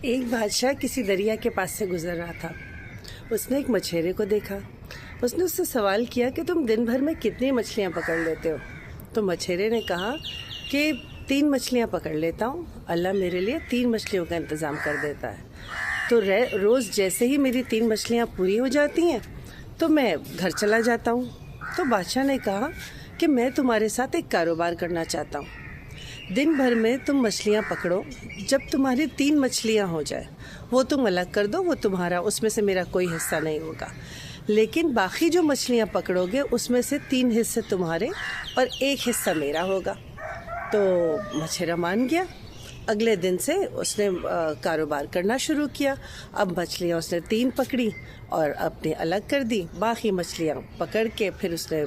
ایک بادشاہ کسی دریا کے پاس سے گزر رہا تھا۔ اس نے ایک مچھیرے کو دیکھا۔ اس نے اس سے سوال کیا کہ تم دن بھر میں کتنی مچھلیاں پکڑ لیتے ہو؟ تو مچھیرے نے کہا کہ 3 مچھلیاں پکڑ لیتا ہوں، اللہ میرے لیے 3 مچھلیوں کا انتظام کر دیتا ہے۔ تو روز جیسے ہی میری 3 مچھلیاں پوری ہو جاتی ہیں تو میں گھر چلا جاتا ہوں۔ تو بادشاہ نے کہا کہ میں تمہارے ساتھ ایک کاروبار کرنا چاہتا ہوں۔ دن بھر میں تم مچھلیاں پکڑو، جب تمہاری 3 مچھلیاں ہو جائے وہ تم الگ کر دو، وہ تمہارا، اس میں سے میرا کوئی حصہ نہیں ہوگا۔ لیکن باقی جو مچھلیاں پکڑو گے اس میں سے 3 حصے تمہارے اور 1 حصہ میرا ہوگا۔ تو مچھیرا مان گیا۔ اگلے دن سے اس نے کاروبار کرنا شروع کیا۔ اب مچھلیاں اس نے 3 پکڑی اور اپنے الگ کر دی، باقی مچھلیاں پکڑ کے پھر اس نے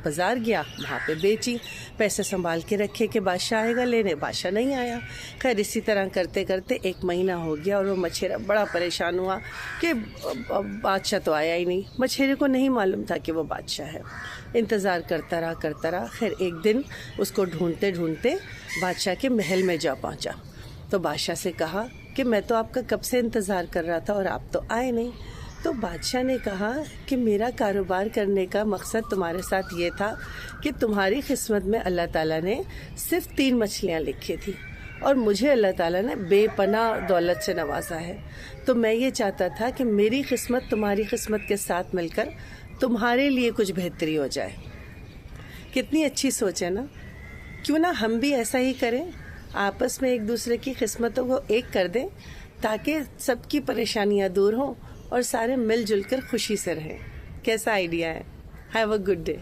بازار گیا، وہاں پہ بیچی، پیسے سنبھال کے رکھے کہ بادشاہ آئے گا لینے، بادشاہ نہیں آیا۔ خیر اسی طرح کرتے کرتے 1 مہینہ ہو گیا اور وہ مچھیرا بڑا پریشان ہوا کہ بادشاہ تو آیا ہی نہیں۔ مچھیرے کو نہیں معلوم تھا کہ وہ بادشاہ ہے۔ انتظار کرتا رہا۔ خیر ایک دن اس کو ڈھونڈتے ڈھونڈتے بادشاہ کے محل میں جا پہنچا۔ تو بادشاہ سے کہا کہ میں تو آپ کا کب سے انتظار کر رہا تھا اور آپ تو آئے نہیں۔ تو بادشاہ نے کہا کہ میرا کاروبار کرنے کا مقصد تمہارے ساتھ یہ تھا کہ تمہاری قسمت میں اللہ تعالیٰ نے صرف 3 مچھلیاں لکھی تھی اور مجھے اللہ تعالیٰ نے بے پناہ دولت سے نوازا ہے۔ تو میں یہ چاہتا تھا کہ میری قسمت تمہاری قسمت کے ساتھ مل کر تمہارے لیے کچھ بہتری ہو جائے۔ کتنی اچھی سوچ ہے نا؟ کیوں نہ ہم بھی ایسا ہی کریں، آپس میں ایک دوسرے کی قسمتوں کو ایک کر دیں تاکہ سب کی پریشانیاں دور ہوں اور سارے مل جل کر خوشی سے رہیں۔ کیسا آئیڈیا ہے؟ Have a good day.